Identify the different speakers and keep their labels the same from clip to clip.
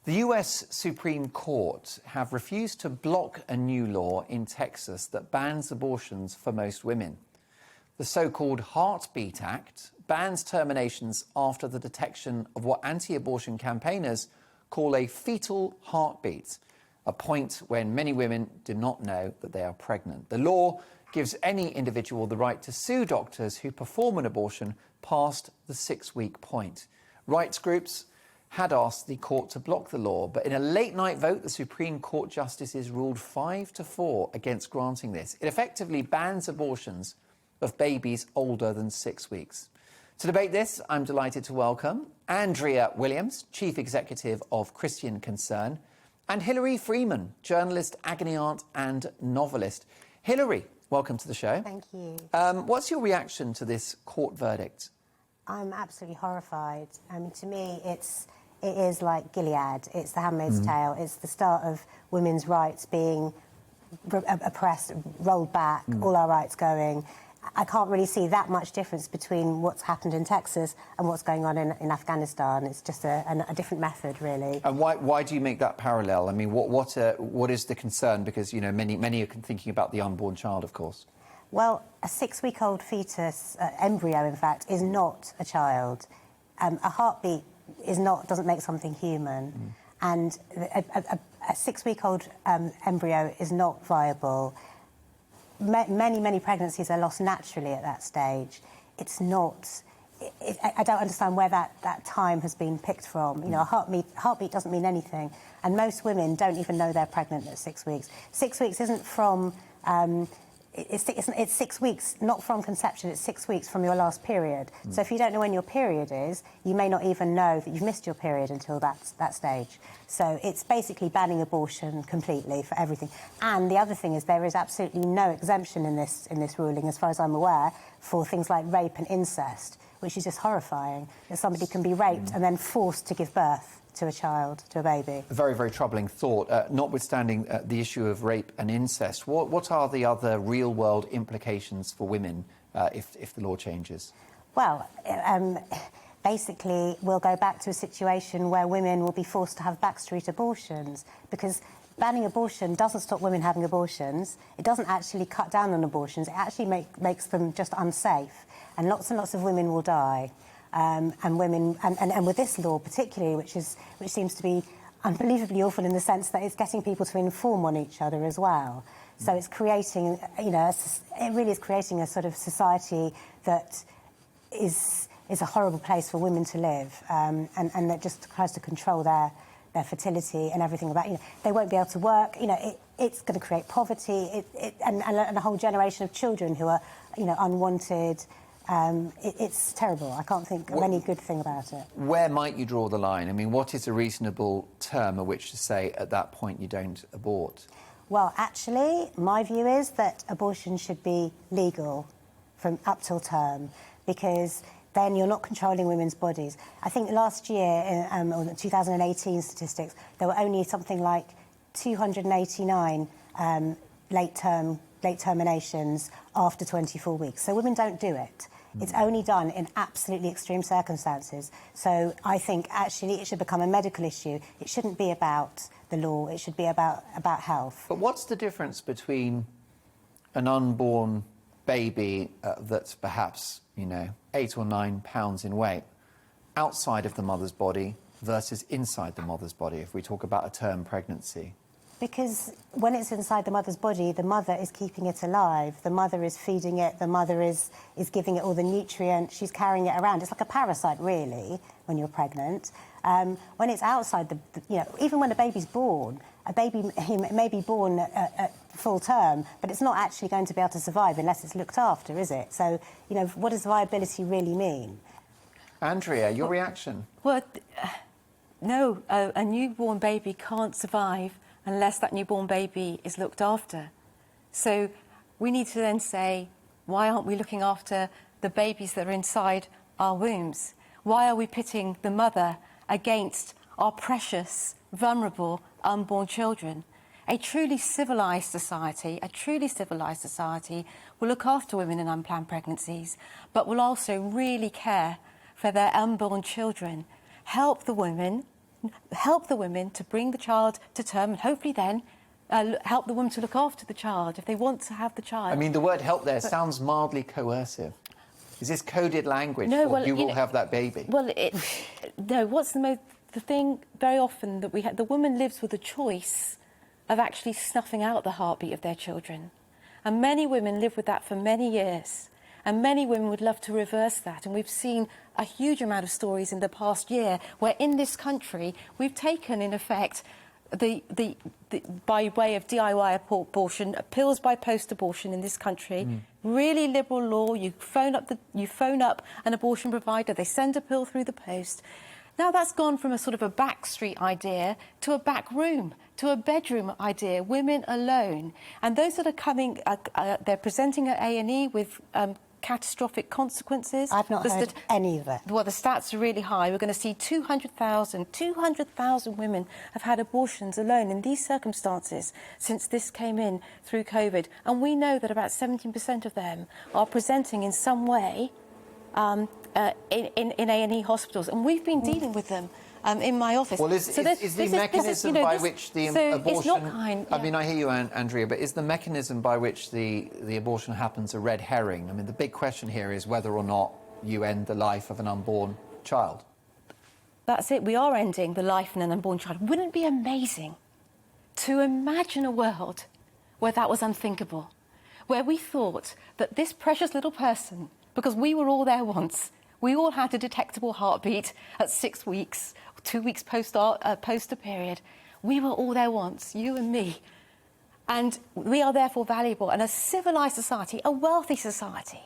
Speaker 1: The US Supreme Court have refused to block a new law in Texas that bans abortions for most women. The so-called Heartbeat Act bans terminations after the detection of what anti-abortion campaigners call a fetal heartbeat, a point when many women do not know that they are pregnant. The law gives any individual the right to sue doctors who perform an abortion past the 6-week point. Rights groups had asked the court to block the law, but in a late-night vote, the Supreme Court justices ruled 5-4 against granting this. It effectively bans abortions of babies older than 6 weeks. To debate this, I'm delighted to welcome Andrea Williams, Chief Executive of Christian Concern, and Hilary Freeman, journalist, agony aunt and novelist. Hilary, welcome to the show.
Speaker 2: Thank you.
Speaker 1: What's your reaction to this court verdict?
Speaker 2: I'm absolutely horrified. I mean, to me, it is like Gilead. It's the Handmaid's Tale. It's the start of women's rights being oppressed, rolled back, all our rights going. I can't really see that much difference between what's happened in Texas and what's going on in Afghanistan. It's just a different method, really.
Speaker 1: And why do you make that parallel? I mean, what is the concern? Because, you know, many are thinking about the unborn child, of course.
Speaker 2: Well, a 6-week-old fetus, embryo, in fact, is not a child. A heartbeat doesn't make something human. And a 6-week-old embryo is not viable. Many pregnancies are lost naturally at that stage. It's not... I don't understand where that time has been picked from. You know, a heartbeat doesn't mean anything. And most women don't even know they're pregnant at 6 weeks. 6 weeks isn't from... It's 6 weeks, not from conception, it's 6 weeks from your last period. So if you don't know when your period is, you may not even know that you've missed your period until that stage. So it's basically banning abortion completely for everything. And the other thing is there is absolutely no exemption in this ruling, as far as I'm aware, for things like rape and incest, which is just horrifying, that somebody can be raped and then forced to give birth to a child, to a baby.
Speaker 1: A very, very troubling thought. Notwithstanding the issue of rape and incest, what are the other real-world implications for women if the law changes?
Speaker 2: Well, basically, we'll go back to a situation where women will be forced to have backstreet abortions, because banning abortion doesn't stop women having abortions. It doesn't actually cut down on abortions. It actually makes them just unsafe, and lots of women will die. And with this law particularly, which seems to be unbelievably awful in the sense that it's getting people to inform on each other as well. So it's creating, you know, it really is creating a sort of society that is a horrible place for women to live, and that just tries to control their fertility and everything about, you know, they won't be able to work. You know, it's going to create poverty and a whole generation of children who are, you know, unwanted. It's terrible. I can't think of any good thing about it.
Speaker 1: Where might you draw the line? I mean, what is a reasonable term at which to say at that point you don't abort?
Speaker 2: Well, actually, my view is that abortion should be legal from up till term, because then you're not controlling women's bodies. I think last year, or the 2018 statistics, there were only something like 289 late terminations after 24 weeks. So women don't do it. It's only done in absolutely extreme circumstances. So I think, actually, it should become a medical issue. It shouldn't be about the law. It should be about health.
Speaker 1: But what's the difference between an unborn baby that's perhaps, you know, 8 or 9 pounds in weight outside of the mother's body versus inside the mother's body, if we talk about a term pregnancy?
Speaker 2: Because when it's inside the mother's body, the mother is keeping it alive. The mother is feeding it. The mother is giving it all the nutrients. She's carrying it around. It's like a parasite, really, when you're pregnant. When it's outside you know, even when a baby's born, a baby may be born at full term, but it's not actually going to be able to survive unless it's looked after, is it? So, you know, what does viability really mean?
Speaker 1: Andrea, your reaction?
Speaker 3: Well, no, a newborn baby can't survive unless that newborn baby is looked after. So we need to then say, why aren't we looking after the babies that are inside our wombs? Why are we pitting the mother against our precious, vulnerable, unborn children? A truly civilised society will look after women in unplanned pregnancies, but will also really care for their unborn children, help the women help the women to bring the child to term, and hopefully then help the woman to look after the child if they want to have the child.
Speaker 1: I mean, the word help there sounds mildly coercive. Is this coded language
Speaker 3: No,
Speaker 1: for
Speaker 3: well,
Speaker 1: you will
Speaker 3: know,
Speaker 1: have that baby?
Speaker 3: Well, no, the thing very often that the woman lives with a choice of actually snuffing out the heartbeat of their children. And many women live with that for many years. And many women would love to reverse that. And we've seen a huge amount of stories in the past year where in this country we've taken, in effect, by way of DIY abortion, pills by post-abortion in this country, really liberal law. You phone up an abortion provider, they send a pill through the post. Now that's gone from a sort of a backstreet idea to a back room, to a bedroom idea, women alone. And those that are coming, they're presenting at A&E with catastrophic consequences.
Speaker 2: I've not heard any of it.
Speaker 3: Well, the stats are really high. We're going to see 200,000 women have had abortions alone in these circumstances since this came in through COVID. And we know that about 17% of them are presenting in some way in A&E hospitals. And we've been dealing with them in my office.
Speaker 1: Well, is the mechanism by which the abortion...
Speaker 3: It's not kind, yeah.
Speaker 1: I mean, I hear you, Andrea, but is the mechanism by which the abortion happens a red herring? I mean, the big question here is whether or not you end the life of an unborn child.
Speaker 3: That's it. We are ending the life of an unborn child. Wouldn't it be amazing to imagine a world where that was unthinkable, where we thought that this precious little person, because we were all there once, we all had a detectable heartbeat at 6 weeks, 2 weeks post a period. We were all there once, you and me. And we are therefore valuable. And a civilised society, a wealthy society,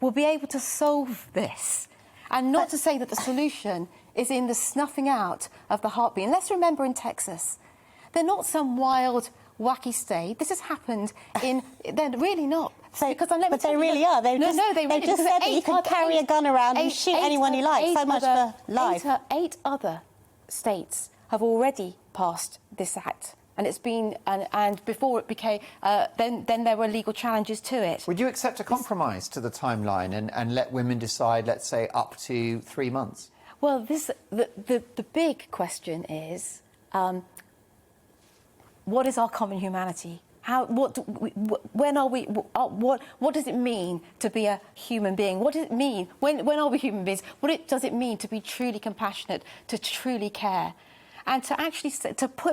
Speaker 3: will be able to solve this. And not to say that the solution is in the snuffing out of the heartbeat. And let's remember in Texas, they're not some wild, wacky state. This has happened in... They're really not.
Speaker 2: So, but they really are. They've just said that you can carry a gun around and shoot anyone you like. So much for life.
Speaker 3: 8 other states have already passed this act. And it's been... And before it became... then there were legal challenges to it.
Speaker 1: Would you accept a compromise to the timeline and let women decide, let's say, up to 3 months?
Speaker 3: Well, the big question is... what is our common humanity? What does it mean to be a human being? What does it mean? When are we human beings? Does it mean to be truly compassionate, to truly care? And to actually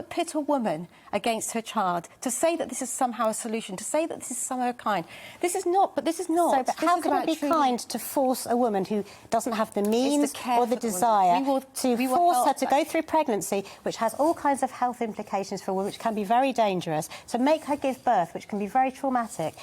Speaker 3: pit a woman against her child, to say that this is somehow a solution, to say that this is somehow kind. This is not, but this is not.
Speaker 2: So, but how can it be kind to force a woman who doesn't have the means or the desire to force her to go through pregnancy, which has all kinds of health implications for a woman, which can be very dangerous, to make her give birth, which can be very traumatic?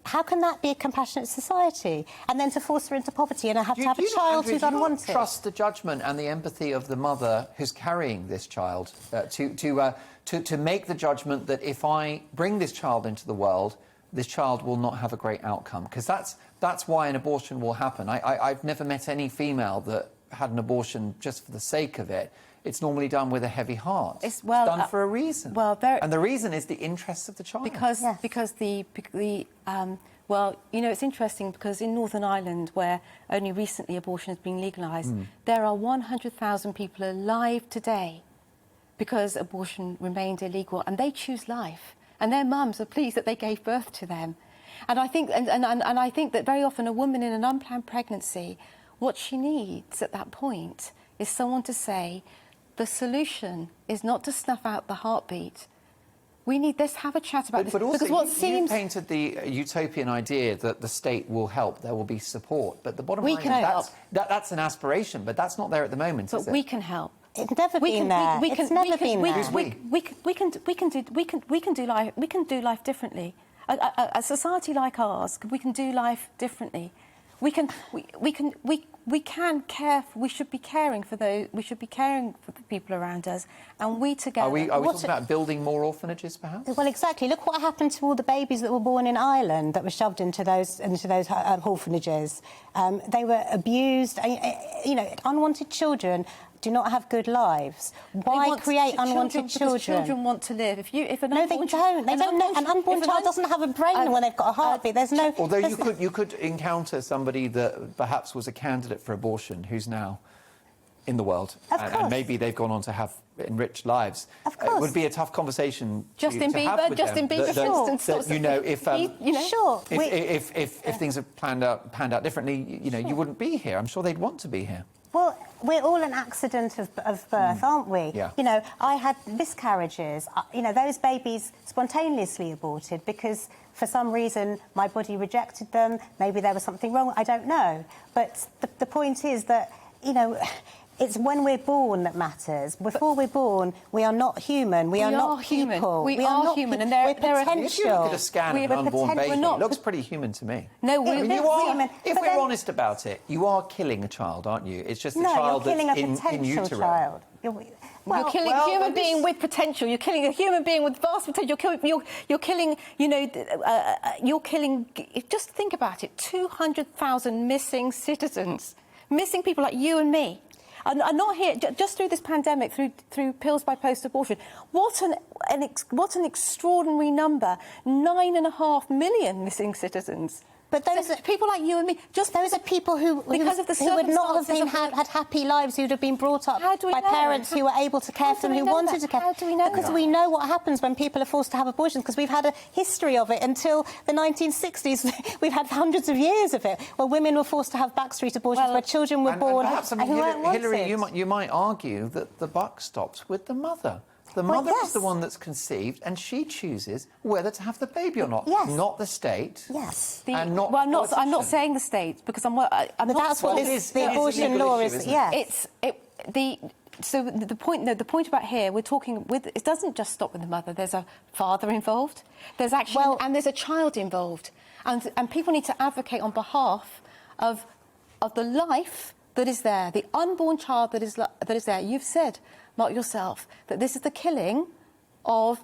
Speaker 2: How can that be a compassionate society? And then to force her into poverty and have to have a child who's unwanted?
Speaker 1: Do you trust the judgment and the empathy of the mother who's carrying this child to make the judgment that if I bring this child into the world, this child will not have a great outcome? Because that's why an abortion will happen. I've never met any female that had an abortion just for the sake of it. It's normally done with a heavy heart. It's done for a reason. And the reason is the interests of the child.
Speaker 3: Because well, you know, it's interesting because in Northern Ireland, where only recently abortion has been legalised, there are 100,000 people alive today because abortion remained illegal, and they choose life. And their mums are pleased that they gave birth to them. And I think, and I think that very often a woman in an unplanned pregnancy, what she needs at that point is someone to say, the solution is not to snuff out the heartbeat. Let's have a chat about this.
Speaker 1: But also,
Speaker 3: because what
Speaker 1: you painted the utopian idea that the state will help, there will be support. But the bottom line is that's an aspiration, but that's not there at the moment, is it?
Speaker 3: But we can help.
Speaker 2: It's never been there. It's never been there.
Speaker 3: We can do life differently. A society like ours, we can do life differently. We can care. We should be caring for those. We should be caring for the people around us, and we together.
Speaker 1: Are we talking about building more orphanages, perhaps?
Speaker 2: Well, exactly. Look what happened to all the babies that were born in Ireland that were shoved into those orphanages. They were abused. You know, unwanted children do not have good lives. Why create unwanted children?
Speaker 3: Because children want to live.
Speaker 2: No, they don't. They don't know. An unborn child doesn't have a brain when they've got a heartbeat. There's no.
Speaker 1: Although you could encounter somebody that perhaps was a candidate for abortion who's now in the world,
Speaker 2: Of
Speaker 1: and
Speaker 2: course.
Speaker 1: maybe they've gone on to have enriched lives.
Speaker 2: Of course.
Speaker 1: It would be a tough conversation
Speaker 3: Justin
Speaker 1: to have
Speaker 3: Bieber,
Speaker 1: with
Speaker 3: Justin
Speaker 1: them,
Speaker 3: Bieber, for instance,
Speaker 1: that, you know, if
Speaker 2: Sure.
Speaker 1: if things have panned out differently, you know, you wouldn't be here. I'm sure they'd want to be here.
Speaker 2: Well, we're all an accident of birth, aren't we?
Speaker 1: Yeah.
Speaker 2: You know, I had miscarriages. You know, those babies spontaneously aborted because for some reason my body rejected them. Maybe there was something wrong. I don't know. But the point is that, you know, it's when we're born that matters. Before we're born, we are not human. We are not
Speaker 3: human.
Speaker 2: people.
Speaker 3: We are
Speaker 2: not
Speaker 3: human, and
Speaker 2: we're
Speaker 3: there are-
Speaker 2: potential.
Speaker 1: If you look at a scan of an unborn baby,
Speaker 3: we're not-
Speaker 1: it looks pretty human to me.
Speaker 3: No,
Speaker 2: It
Speaker 3: we're
Speaker 2: looks human,
Speaker 1: If
Speaker 2: but
Speaker 1: we're
Speaker 2: then-
Speaker 1: honest about it, you are killing a child, aren't you? It's just a
Speaker 2: No,
Speaker 1: child
Speaker 2: you're killing a
Speaker 1: that's in
Speaker 2: potential
Speaker 1: utero.
Speaker 2: child.
Speaker 3: You're killing a human
Speaker 1: but
Speaker 3: being
Speaker 1: this-
Speaker 3: with potential. You're killing a human being with vast potential. You're killing, you know, you're killing. Just think about it: 200,000 missing citizens, missing people like you and me. And not here just through this pandemic, through pills by post-abortion. What an extraordinary number! 9.5 million missing citizens.
Speaker 2: But those
Speaker 3: So
Speaker 2: are
Speaker 3: people like you and me. Just
Speaker 2: those are people who
Speaker 3: because of the
Speaker 2: would not have
Speaker 3: circumstances
Speaker 2: been
Speaker 3: of
Speaker 2: had happy lives, who'd have been brought up
Speaker 3: How do we
Speaker 2: by
Speaker 3: know?
Speaker 2: parents who were able to care
Speaker 3: How
Speaker 2: for
Speaker 3: do
Speaker 2: them,
Speaker 3: we
Speaker 2: who
Speaker 3: know
Speaker 2: wanted
Speaker 3: that?
Speaker 2: to care.
Speaker 3: How do we know
Speaker 2: Because
Speaker 3: that?
Speaker 2: we know what happens when people are forced to have abortions, because we've had a history of it until the 1960s. We've had hundreds of years of it, where women were forced to have backstreet abortions,
Speaker 3: Well,
Speaker 2: where children were born
Speaker 1: perhaps, I mean,
Speaker 2: who weren't wanted.
Speaker 1: Hillary, you might argue that the buck stops with the mother. The mother is the one that's conceived, and she chooses whether to have the baby or not.
Speaker 2: Yes.
Speaker 1: Not the state.
Speaker 2: Yes.
Speaker 1: And not
Speaker 3: well,
Speaker 1: the
Speaker 3: I'm not
Speaker 1: politician.
Speaker 3: saying the state because I'm not.
Speaker 2: But that's what
Speaker 1: Well, it is-
Speaker 2: the
Speaker 1: it is a
Speaker 2: abortion
Speaker 1: legal
Speaker 2: law
Speaker 1: issue,
Speaker 2: is.
Speaker 1: isn't it?
Speaker 2: Yes.
Speaker 3: So the point, no, the point about here, we're talking with. It doesn't just stop with the mother. There's a father involved. There's actually, and there's a child involved, and people need to advocate on behalf of the life that is there, the unborn child that is there. You've said, Mark, yourself, that this is the killing of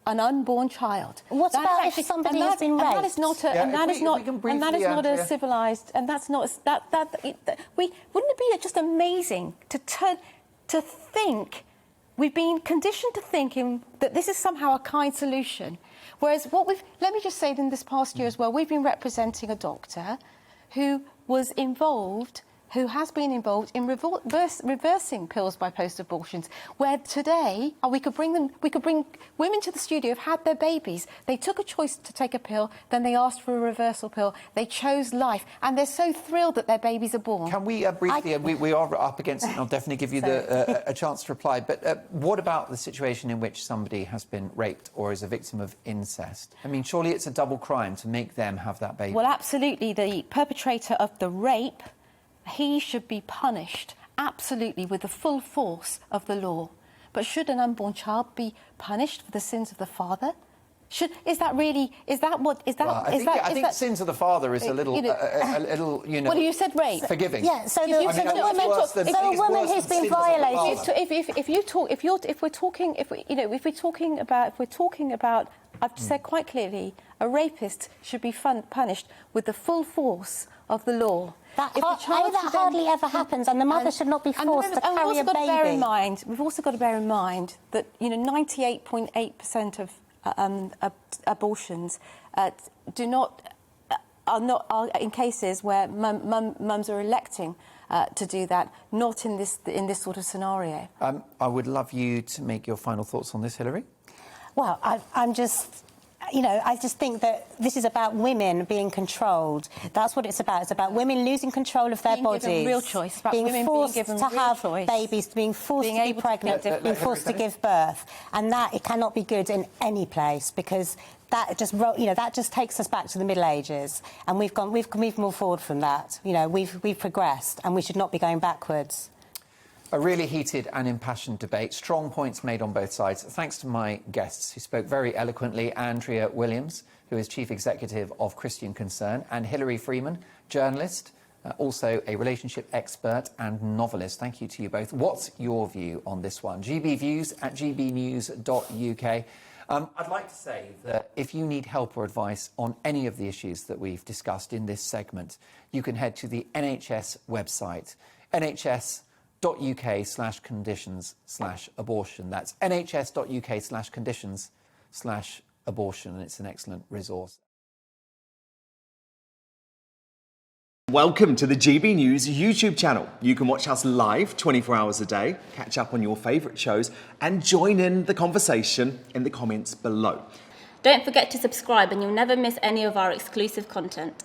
Speaker 3: an unborn child.
Speaker 2: What
Speaker 3: That's
Speaker 2: about
Speaker 3: actually-
Speaker 2: if somebody
Speaker 3: and
Speaker 2: has been
Speaker 3: And that is
Speaker 2: raped?
Speaker 3: not a,
Speaker 1: Yeah,
Speaker 3: and that
Speaker 1: if
Speaker 3: is
Speaker 1: we
Speaker 3: not,
Speaker 1: can
Speaker 3: and that
Speaker 1: briefly,
Speaker 3: is not a
Speaker 1: Andrea.
Speaker 3: civilised, and that's not wouldn't it be just amazing to think we've been conditioned to thinking that this is somehow a kind solution, whereas let me just say that in this past year as well, we've been representing a doctor who has been involved in reversing pills by post-abortions, where today we could bring women to the studio who've had their babies. They took a choice to take a pill, then they asked for a reversal pill. They chose life, and they're so thrilled that their babies are born.
Speaker 1: Can we briefly, we are up against it, and I'll definitely give you a chance to reply, but what about the situation in which somebody has been raped or is a victim of incest? I mean, surely it's a double crime to make them have that baby.
Speaker 3: Well, absolutely. The perpetrator of the rape, he should be punished, absolutely, with the full force of the law. But should an unborn child be punished for the sins of the father? I
Speaker 1: think sins of the father is a little, you know...
Speaker 3: Well, you said rape.
Speaker 1: Forgiving.
Speaker 2: Yeah, so
Speaker 3: If you
Speaker 2: the
Speaker 3: said
Speaker 1: I mean,
Speaker 3: woman,
Speaker 1: it's worse than-
Speaker 2: so a
Speaker 1: it's
Speaker 2: woman
Speaker 1: worse
Speaker 2: who's
Speaker 1: than
Speaker 2: been
Speaker 1: sins of the
Speaker 2: violated.
Speaker 1: father.
Speaker 3: If we're talking about, I've said quite clearly, a rapist should be punished with the full force of the law.
Speaker 2: That hardly ever happens, and the mother should not be forced to carry a baby.
Speaker 3: We've also got to bear in mind that 98.8% of abortions are in cases where mums are electing to do that, not in this sort of scenario.
Speaker 1: I would love you to make your final thoughts on this, Hillary.
Speaker 2: Well, I'm just... I just think that this is about women being controlled. That's what it's about. It's about women losing control of their
Speaker 3: Being
Speaker 2: bodies.
Speaker 3: given real choice. About
Speaker 2: being
Speaker 3: women
Speaker 2: forced
Speaker 3: being given
Speaker 2: to
Speaker 3: real
Speaker 2: have
Speaker 3: choice.
Speaker 2: babies, being forced
Speaker 3: Being
Speaker 2: to be
Speaker 3: able to
Speaker 2: pregnant,
Speaker 3: connect
Speaker 2: being forced to give birth. And it cannot be good in any place, because that just takes us back to the Middle Ages. And we've moved forward from that. We've progressed, and we should not be going backwards.
Speaker 1: A really heated and impassioned debate, strong points made on both sides. Thanks to my guests who spoke very eloquently, Andrea Williams, who is Chief Executive of Christian Concern, and Hilary Freeman, journalist, also a relationship expert and novelist. Thank you to you both. What's your view on this one? gbviews@gbnews.uk. I'd like to say that if you need help or advice on any of the issues that we've discussed in this segment, you can head to the NHS website, nhs.uk/conditions/abortion. That's nhs.uk/conditions/abortion, and it's an excellent resource.
Speaker 4: Welcome to the GB News YouTube channel. You can watch us live 24 hours a day, catch up on your favourite shows and join in the conversation in the comments below.
Speaker 5: Don't forget to subscribe and you'll never miss any of our exclusive content.